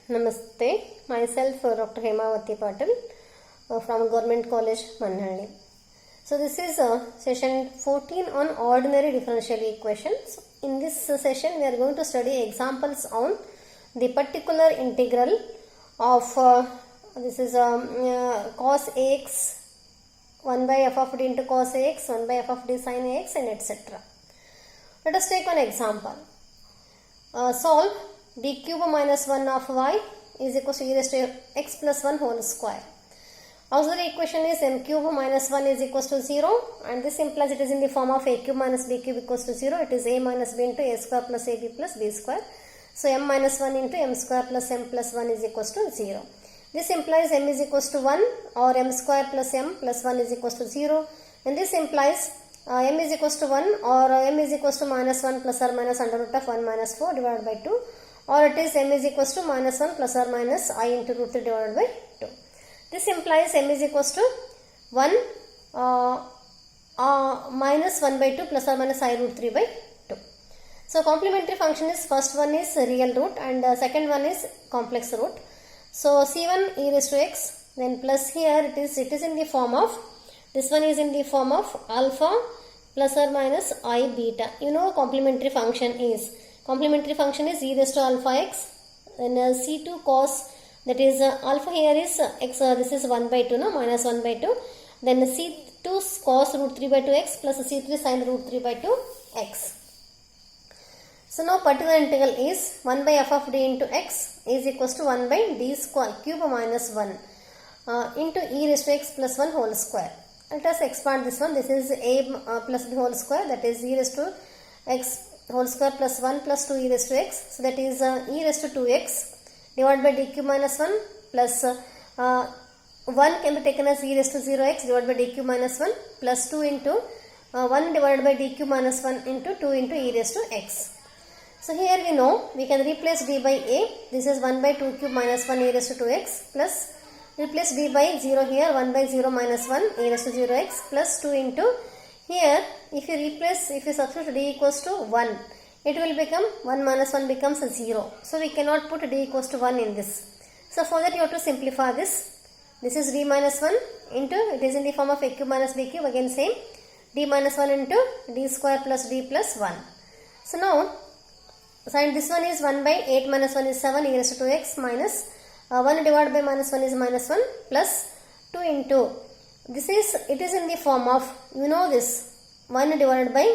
Namaste, myself Dr. Hemavati Patil from Government College, Manhalli. So this is session 14 on ordinary differential equations. In this session we are going to study examples on the particular integral of this is cos ax 1 by f of d into cos ax, 1 by f of d sin ax, and etc. Let us take an example. Solve d cube minus 1 of y is equals to e raised to x plus 1 whole square. Auxiliary equation is m cube minus 1 is equals to 0, and this implies it is in the form of a cube minus b cube equals to 0. It is a minus b into a square plus ab plus b square. So m minus 1 into m square plus m plus 1 is equals to 0. This implies m is equals to 1 or m square plus m plus 1 is equals to 0, and this implies m is equals to 1 or m is equals to minus 1 plus or minus under root of 1 minus 4 divided by 2, or it is m is equals to minus 1 plus or minus I into root 3 divided by 2. This implies m is equals to 1 minus 1 by 2 plus or minus I root 3 by 2. So complementary function is, first one is real root and second one is complex root. So c1 e raised to x, then plus here it is in the form of, this one is in the form of alpha plus or minus I beta. You know complementary function is e raised to alpha x, then c2 cos, that is alpha here is x, this is 1 by 2, no, minus 1 by 2, then c2 cos root 3 by 2 x plus c3 sin root 3 by 2 x. So now particular integral is 1 by f of d into x is equals to 1 by d square cube minus 1 into e raised to x plus 1 whole square. Let us expand this one. This is a plus b whole square, that is e raised to x whole square plus 1 plus 2 e raised to x. So that is e raised to 2x divided by d cube minus 1 plus 1 can be taken as e raised to 0x divided by d cube minus 1 plus 2 into 1 divided by d cube minus 1 into 2 into e raised to x. So here we know we can replace d by a. This is 1 by 2 cube minus 1 e raised to 2x plus replace d by 0 here, 1 by 0 minus 1 e raised to 0x plus 2 into here, if you substitute d equals to 1, it will become 1 minus 1 becomes 0. So we cannot put d equals to 1 in this. So for that you have to simplify this. This is d minus 1 into, it is in the form of a cube minus b cube, again same, d minus 1 into d square plus d plus 1. So now, and this one is 1 by 8 minus 1 is 7 e raised to 2x minus 1 divided by minus 1 is minus 1 plus 2 into, this is, it is in the form of, you know this, 1 divided by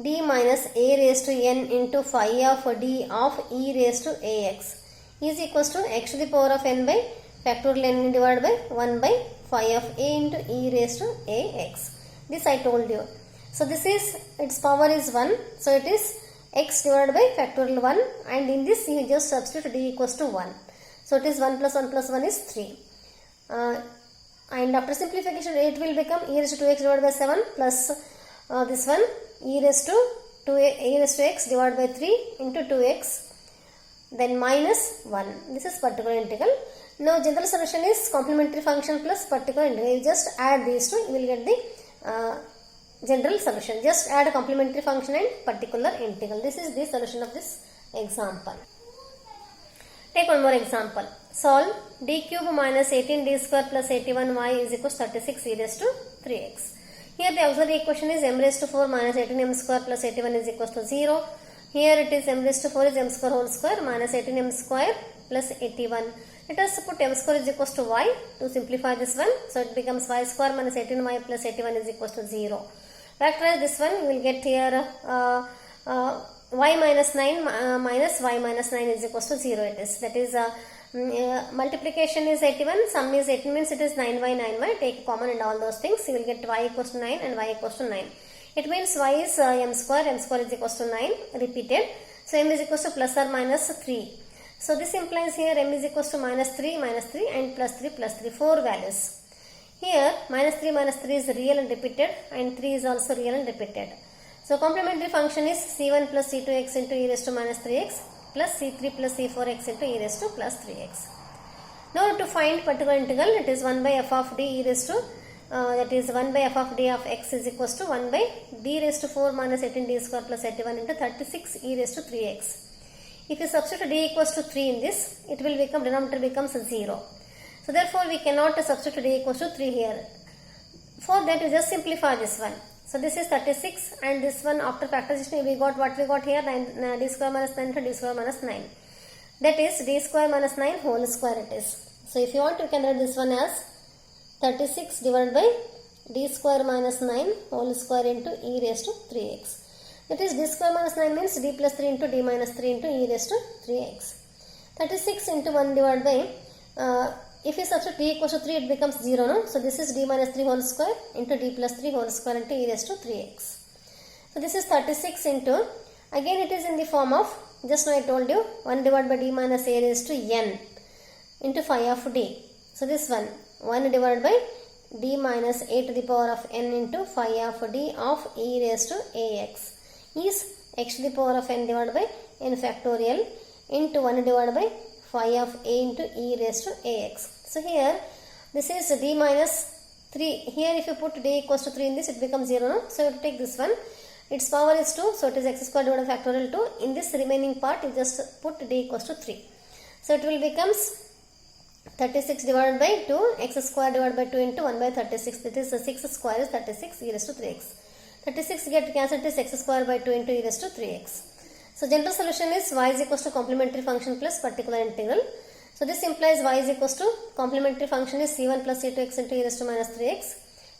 d minus a raised to n into phi of d of e raised to ax is equals to x to the power of n by factorial n divided by 1 by phi of a into e raised to ax. This I told you. So this is, its power is 1. So it is x divided by factorial 1, and in this you just substitute d equals to 1. So it is 1 plus 1 plus 1 is 3. And after simplification it will become e raised to 2x divided by 7 plus this one e raised to x divided by 3 into 2x, then minus 1. This is particular integral. Now general solution is complementary function plus particular integral. You just add these two, you will get the general solution. Just add a complementary function and particular integral. This is the solution of this example. Take one more example. Solve d cube minus 18d square plus 81y is equals to 36 e raised to 3x. Here the auxiliary equation is m raised to 4 minus 18m square plus 81 is equals to 0. Here it is m raised to 4 is m square whole square minus 18m square plus 81. Let us put m square is equals to y to simplify this one. So it becomes y square minus 18y plus 81 is equals to 0. Factorize this one, you will get here y minus 9 minus y minus 9 is equals to 0 it is. That is multiplication is 81, sum is 18 means it is 9y 9y, take common and all those things, you will get y equals to 9 and y equals to 9. It means y is m square is equals to 9 repeated. So m is equals to plus or minus 3. So this implies here m is equals to minus 3 and plus 3, 4 values. Here minus 3 is real and repeated, and 3 is also real and repeated. So complementary function is c1 plus c2x into e raised to minus 3x plus c3 plus c4x into e raised to plus 3x. Now to find particular integral, it is 1 by f of d e raised to, that is 1 by f of d of x is equals to 1 by d raised to 4 minus 18d square plus 81 into 36 e raised to 3x. If you substitute d equals to 3 in this, it will become, denominator becomes 0. So therefore we cannot substitute d equals to 3 here. For that we just simplify this one. So this is 36 and this one after factorization we got what we got here, d square minus 9 into d square minus 9. That is d square minus 9 whole square it is. So if you want you can write this one as 36 divided by d square minus 9 whole square into e raised to 3x. That is d square minus 9 means d plus 3 into d minus 3 into e raised to 3x. 36 into 1 divided by, if you substitute d equals to 3 it becomes 0, no? So this is d minus 3 whole square into d plus 3 whole square into e raised to 3x. So this is 36 into, again it is in the form of, just now I told you, 1 divided by d minus a raised to n into phi of d. So this one, 1 divided by d minus a to the power of n into phi of d of e raised to ax is x to the power of n divided by n factorial into 1 divided by phi of a into e raised to ax. So here this is d minus 3. Here if you put d equals to 3 in this it becomes 0, no? So you have to take this one. Its power is 2, so it is x square divided by factorial 2. In this remaining part you just put d equals to 3. So it will becomes 36 divided by 2, x square divided by 2 into 1 by 36. That is 6 square is 36 e raised to 3x. 36 get cancelled is x square by 2 into e raised to 3x. So general solution is y is equals to complementary function plus particular integral. So this implies y is equals to complementary function is c1 plus c2x into e raised to minus 3x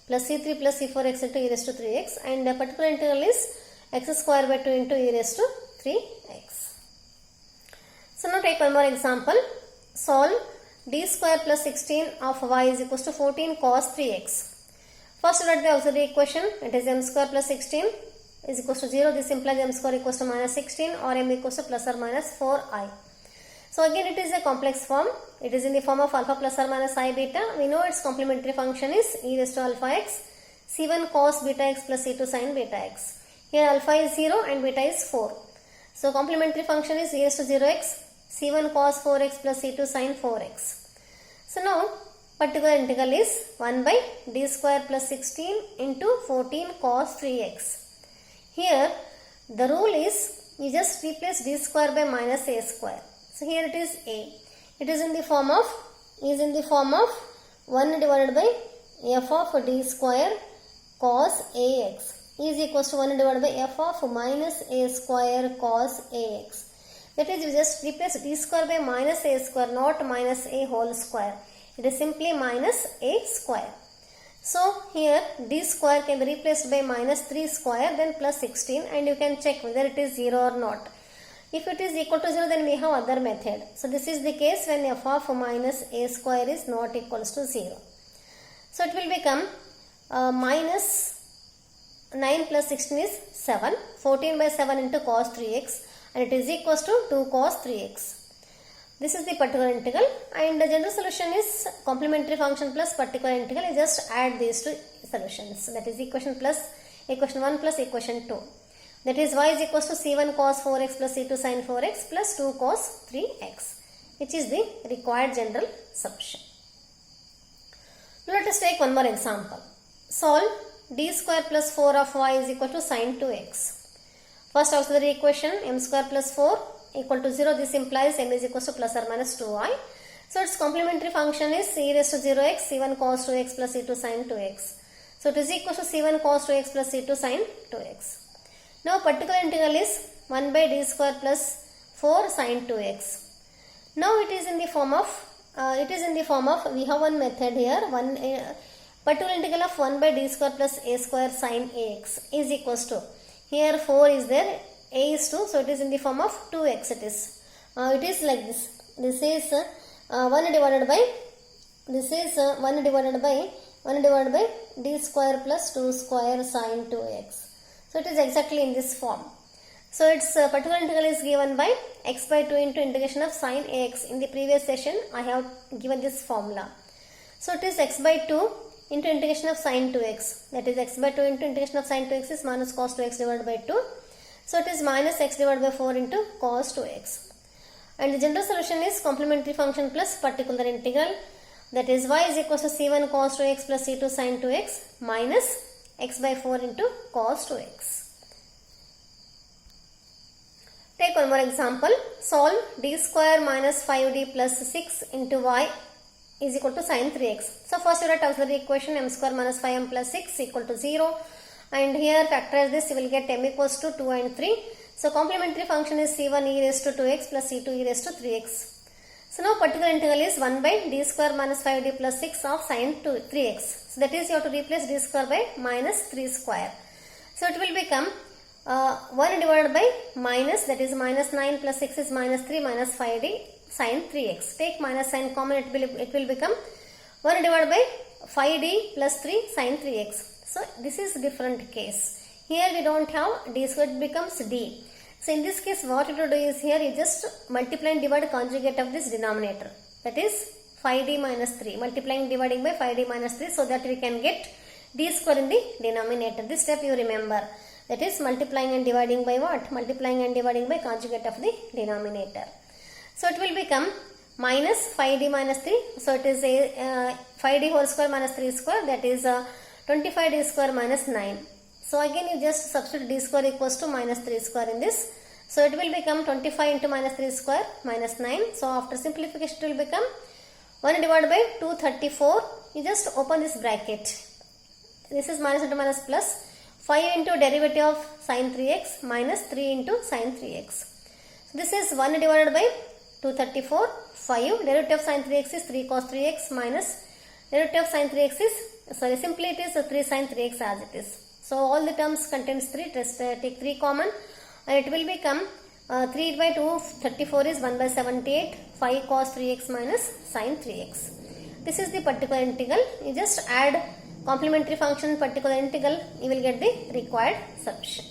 plus c3 plus c4x into e raised to 3x, and particular integral is x square by 2 into e raised to 3x. So now take one more example. Solve d square plus 16 of y is equals to 14 cos 3x. First write the auxiliary equation. It is m square plus 16 is equals to 0. This implies m square equals to minus 16 or m equals to plus or minus 4i. So again it is a complex form. It is in the form of alpha plus or minus I beta. We know its complementary function is e raised to alpha x, c1 cos beta x plus c2 sin beta x. Here alpha is 0 and beta is 4. So complementary function is e raised to 0x, c1 cos 4x plus c2 sin 4x. So now particular integral is 1 by d square plus 16 into 14 cos 3x. Here the rule is you just replace d square by minus a square. So here it is a. It is in the form of 1 divided by f of d square cos ax is equals to 1 divided by f of minus a square cos ax. That is, you just replace d square by minus a square, not minus a whole square. It is simply minus a square. So here d square can be replaced by minus 3 square then plus 16, and you can check whether it is 0 or not. If it is equal to 0 then we have other method. So this is the case when f of minus a square is not equals to 0. So it will become minus 9 plus 16 is 7. 14 by 7 into cos 3x, and it is equals to 2 cos 3x. This is the particular integral, and the general solution is complementary function plus particular integral. You just add these two solutions. That is equation 1 plus equation 2. That is y is equals to c1 cos 4x plus c2 sin 4x plus 2 cos 3x, which is the required general solution. Now let us take one more example. Solve d square plus 4 of y is equal to sin 2x. First auxiliary equation m square plus 4 equal to 0. This implies m is equals to plus or minus 2i. So its complementary function is e raised to 0x c1 cos 2x plus c2 sin 2x. So it is equal to c1 cos 2x plus c2 sin 2x. Now particular integral is 1 by d square plus 4 sin 2x. Now it is in the form of, we have one method here, particular integral of 1 by d square plus a square sin ax is equals to, here 4 is there, a is 2, so it is in the form of 2x. It is like this. This is 1 divided by d square plus 2 square sin 2x. So it is exactly in this form. So its particular integral is given by x by 2 into integration of sin ax. In the previous session I have given this formula. So it is x by 2 into integration of sin 2x. That is x by 2 into integration of sin 2x is minus cos 2x divided by 2. So it is minus x divided by 4 into cos 2x. And the general solution is complementary function plus particular integral. That is y is equals to c1 cos 2x plus c2 sin 2x minus x by 4 into cos 2x. Take one more example. Solve d square minus 5d plus 6 into y is equal to sin 3x. So first you write auxiliary equation m square minus 5m plus 6 equal to 0. And here factorize this, you will get m equals to 2 and 3. So complementary function is c1 e raised to 2x plus c2 e raised to 3x. So now particular integral is 1 by d square minus 5d plus 6 of sin 3x. So that is you have to replace d square by minus 3 square. So it will become 1 divided by minus, that is minus 9 plus 6 is minus 3 minus 5d sin 3x. Take minus sign common, it will become 1 divided by 5d plus 3 sin 3x. So this is different case. Here we don't have d, so it becomes d. So in this case what you do is here you just multiply and divide conjugate of this denominator. That is 5d minus 3. Multiplying dividing by 5d minus 3 so that we can get d square in the denominator. This step you remember. That is multiplying and dividing by what? Multiplying and dividing by conjugate of the denominator. So it will become minus 5d minus 3. So it is a 5d whole square minus 3 square, that is 25d square minus 9. So again you just substitute d square equals to minus 3 square in this. So it will become 25 into minus 3 square minus 9. So after simplification it will become 1 divided by 234. You just open this bracket. This is minus into minus plus. 5 into derivative of sin 3x minus 3 into sin 3x. So this is 1 divided by 234, 5. Derivative of sin 3x is 3 cos 3x minus derivative of sin 3x is, simply it is 3 sin 3x as it is. So all the terms contains 3, just take 3 common and it will become 3 by 234 is 1 by 78, 5 cos 3x minus sin 3x. This is the particular integral. You just add complementary function particular integral, you will get the required solution.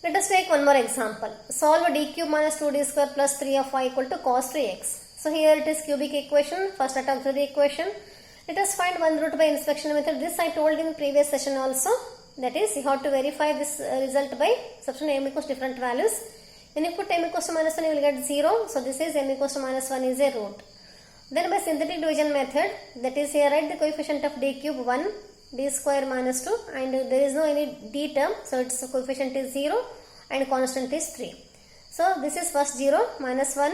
Let us take one more example. Solve d cube minus 2d square plus 3 of y equal to cos 3x. So here it is cubic equation, first at auxiliary equation. Let us find one root by inspection method. This I told in previous session also. That is you have to verify this result by substituting m equals different values. When you put m equals to minus 1 you will get 0. So this is m equals to minus 1 is a root. Then by synthetic division method, that is here write the coefficient of d cube 1, d square minus 2 and there is no any d term, so its coefficient is 0 and constant is 3. So this is first 0, minus 1,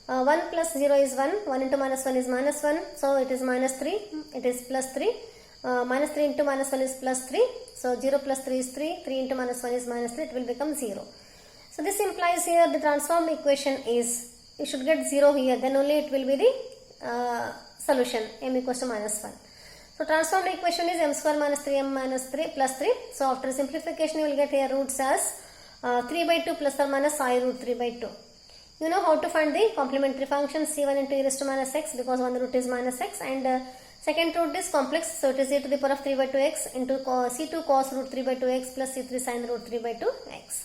1 plus 0 is 1, 1 into minus 1 is minus 1, so it is minus 3, it is plus 3, minus 3 into minus 1 is plus 3, so 0 plus 3 is 3, 3 into minus 1 is minus 3, it will become 0. So this implies here the transformed equation is, you should get 0 here, then only it will be the solution m equals to minus 1. So transformed equation is m square minus 3m minus 3 plus 3. So after simplification you will get here roots as 3 by 2 plus or minus I root 3 by 2. You know how to find the complementary function c1 into e raised to minus x because one root is minus x and second root is complex, so it is e to the power of 3 by 2x into c2 cos root 3 by 2x plus c3 sin root 3 by 2x.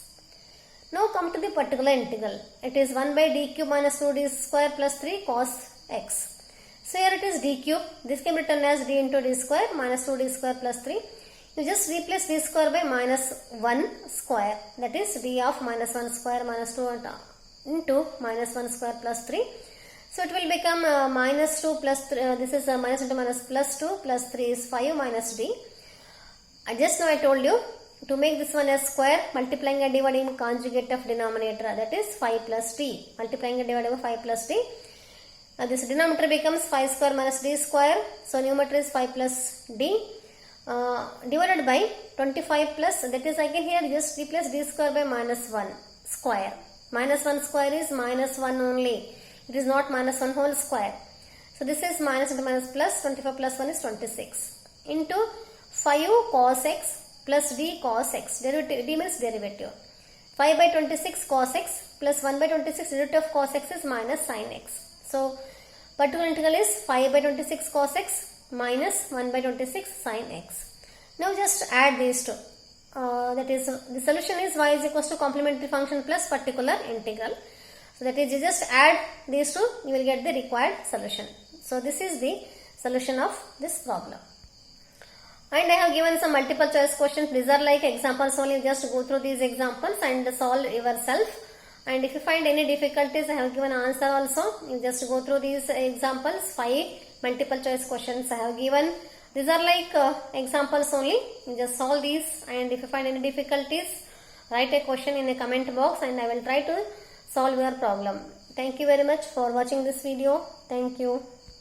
Now come to the particular integral. It is 1 by d cube minus 2d square plus 3 cos x. So here it is d cube. This can be written as d into d square minus 2d square plus 3. You just replace d square by minus 1 square. That is d of minus 1 square minus 2 into minus 1 square plus 3. So it will become minus 2 plus 3. This is minus into minus plus 2 plus 3 is 5 minus d. Just now I told you to make this one as square, multiplying and dividing conjugate of denominator, that is 5 plus d. Multiplying and dividing by 5 plus d. This denominator becomes 5 square minus d square. So numerator is 5 plus d divided by 25 plus, that is again here just replace d square by minus 1 square. Minus 1 square is minus 1 only. It is not minus 1 whole square. So this is minus into minus plus, 25 plus 1 is 26 into 5 cos x plus d cos x. Derivative, d means derivative. 5 by 26 cos x plus 1 by 26 derivative of cos x is minus sin x. So particular integral is 5 by 26 cos x minus 1 by 26 sin x. Now just add these two. That is the solution is y is equals to complementary function plus particular integral. So that is you just add these two, you will get the required solution. So this is the solution of this problem. And I have given some multiple choice questions. These are like examples only. Just go through these examples and solve yourself. And if you find any difficulties, I have given answer also. You just go through these examples. 5 multiple choice questions I have given. These are like examples only. You just solve these, and if you find any difficulties, write a question in a comment box and I will try to solve your problem. Thank you very much for watching this video. Thank you.